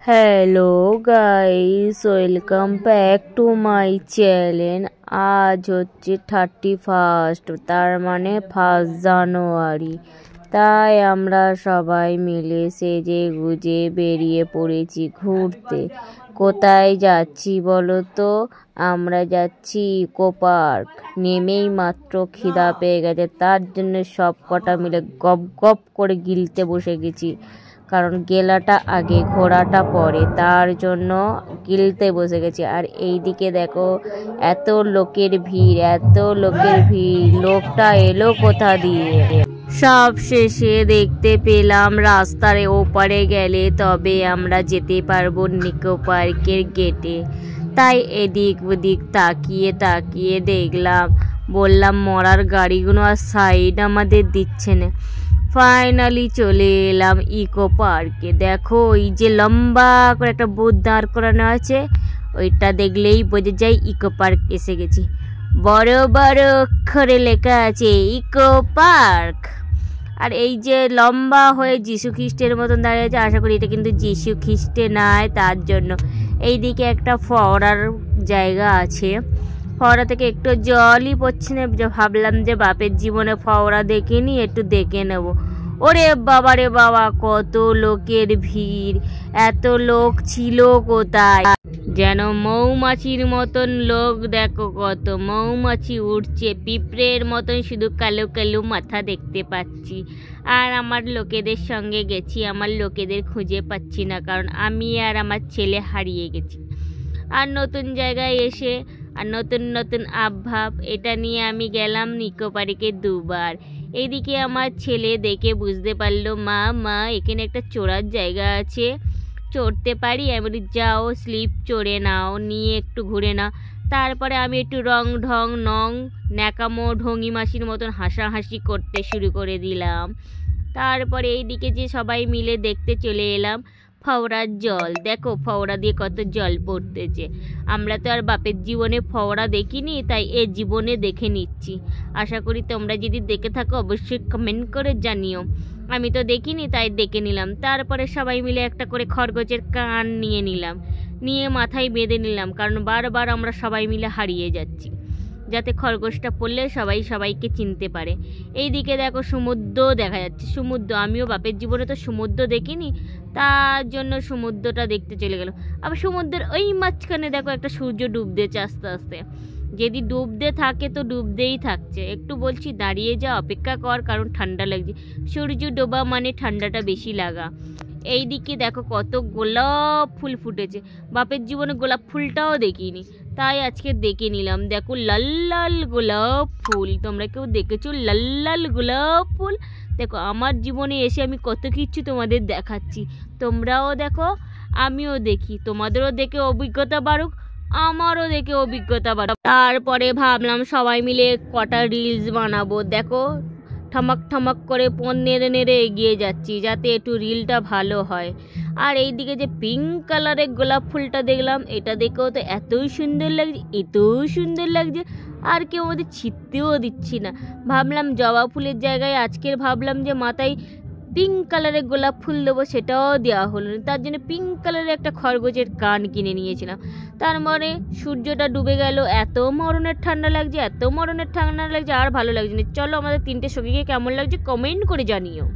Hello guys, welcome back to my channel. আজ হচ্ছে 31, তার মানে 1 জানুয়ারি। তাই আমরা সবাই মিলে সেজে গুজে বেরিয়ে পড়েছি ঘুরতে। কোথায় যাচ্ছি বলো তো? আমরা যাচ্ছি ইকো পার্ক। নেমেই মাত্র খিদা পেয়ে গেছে, তার জন্য সব কটা মিলে গপ গপ করে গিলতে বসে গেছি। কারণ গেলাটা আগে ঘোড়াটা পরে, তার জন্য গিলতে বসে গেছি। আর এইদিকে দেখো এত লোকের ভিড়, লোকটা এলো কোথা দিয়ে? সব শেষে দেখতে পেলাম রাস্তার ওপারে গেলে তবে আমরা যেতে পারবো নিকো পার্কের গেটে। তাই এদিক ওদিক তাকিয়ে দেখলাম, বললাম মরার গাড়িগুলো আর সাইড আমাদের দিচ্ছে না। ফাইনালি চলে এলাম ইকো পার্কে। দেখো ওই যে লম্বা করে একটা বোর্ড দাঁড় করানো আছে, ওইটা দেখলেই বোঝা যায় ইকো পার্ক এসে গেছি। বড় বড় অক্ষরে লেখা আছে ইকো পার্ক। আর এই যে লম্বা হয়ে যীশু খ্রিস্টের মতন দাঁড়িয়ে আছে, আশা করি এটা কিন্তু যীশু খ্রিস্টে নয়, তার জন্য এইদিকে একটা ফওয়ারার জায়গা আছে। ফওয়ারা থেকে একটু জলই পড়ছে না, ভাবলাম যে বাপের জীবনে ফওয়ারা দেখিনি, একটু দেখে নেব। ওরে বাবা রে বাবা, কত লোকের ভিড়! এত লোক ছিল কোথায়? যেন মৌমাছির মতন লোক। দেখো কত মৌমাছি উঠছে, পিঁপড়ের মতন শুধু কালো কালো মাথা দেখতে পাচ্ছি। আর আমার লোকেদের সঙ্গে গেছি, আমার লোকেদের খুঁজে পাচ্ছি না, কারণ আমি আর আমার ছেলে হারিয়ে গেছি। আর নতুন জায়গায় এসে আর নতুন নতুন আবভাব, এটা নিয়ে আমি গেলাম নিকো পার্কে 2বার। এইদিকে আমার ছেলে দেখে বুঝতে পারলো, মা এখানে একটা চড়ার জায়গা আছে, চড়তে পারি? আমি বলি যাও, স্লিপ চড়ে নাও, নিয়ে একটু ঘুরে নাও। তারপরে আমি একটু রং ঢং নং ন্যাকামো ঢঙ্গি মাসির মতন হাসাহাসি করতে শুরু করে দিলাম। তারপরে এইদিকে যে সবাই মিলে দেখতে চলে এলাম ফওয়ারার জল। দেখো ফওয়ারা দিয়ে কত জল পড়তেছে। আমরা তো আর বাপের জীবনে ফওয়ারা দেখিনি, তাই এ জীবনে দেখে নিচ্ছি। আশা করি তোমরা যদি দেখে থাকো অবশ্যই কমেন্ট করে জানিও। আমি তো দেখিনি, তাই দেখে নিলাম। তারপরে সবাই মিলে একটা করে খরগোশের কান নিয়ে মাথায় বেঁধে নিলাম, কারণ বারবার আমরা সবাই মিলে হারিয়ে যাচ্ছি, যাতে খরগোশটা পড়লে সবাই সবাইকে চিনতে পারে। এইদিকে দেখো সমুদ্র দেখা যাচ্ছে। সমুদ্র, আমিও বাপের জীবনে তো সমুদ্র দেখিনি, তার জন্য সমুদ্রটা দেখতে চলে গেল। আবার সমুদ্রের ওই মাঝখানে দেখো একটা সূর্য ডুবতেছে আস্তে আস্তে। যদি ডুবতে থাকে তো ডুবতেই থাকছে। একটু বলছি দাঁড়িয়ে যা, অপেক্ষা কর, কারণ ঠান্ডা লাগছে। সূর্য ডোবা মানে ঠান্ডাটা বেশি লাগা। এইদিকে দেখো কত গোলাপ ফুল ফুটেছে। বাপের জীবনে গোলাপ ফুলটাও দেখিনি, তাই আজকে দেখে নিলাম। দেখো লাল লাল গোলাপ ফুল। তোমরা কেউ দেখেছো লাল লাল গোলাপ ফুল? দেখো আমার জীবনে এসে আমি কত কিছু তোমাদের দেখাচ্ছি, তোমরাও দেখো, আমিও দেখি, তোমাদেরও দেখে অভিজ্ঞতা বাড়ুক, আমারও দেখে অভিজ্ঞতা বাড়ুক। তারপরে ভাবলাম সবাই মিলে কটা রিলস বানাবো। দেখো ঠমক করে পণ নেড়ে এগিয়ে যাচ্ছি, যাতে একটু রিলটা ভালো হয়। আর এইদিকে যে পিঙ্ক কালারের গোলাপ ফুলটা দেখলাম, এটা দেখেও তো এতই সুন্দর লাগছে, আর কেউ আমাদের ছিটতেও দিচ্ছি না। ভাবলাম জবা ফুলের জায়গায় আজকের ভাবলাম যে মাথায় পিঙ্ক কালারের গোলাপ ফুল দেবো, সেটাও দেওয়া হলো না। তার জন্য পিঙ্ক কালারের একটা খরগোশের কান কিনে নিয়েছিলাম। তার মানে সূর্যটা ডুবে গেল, এত মরণের ঠান্ডা লাগছে, আর ভালো লাগছে না। চলো আমাদের 3টে সঙ্গীকে কেমন লাগছে কমেন্ট করে জানিও।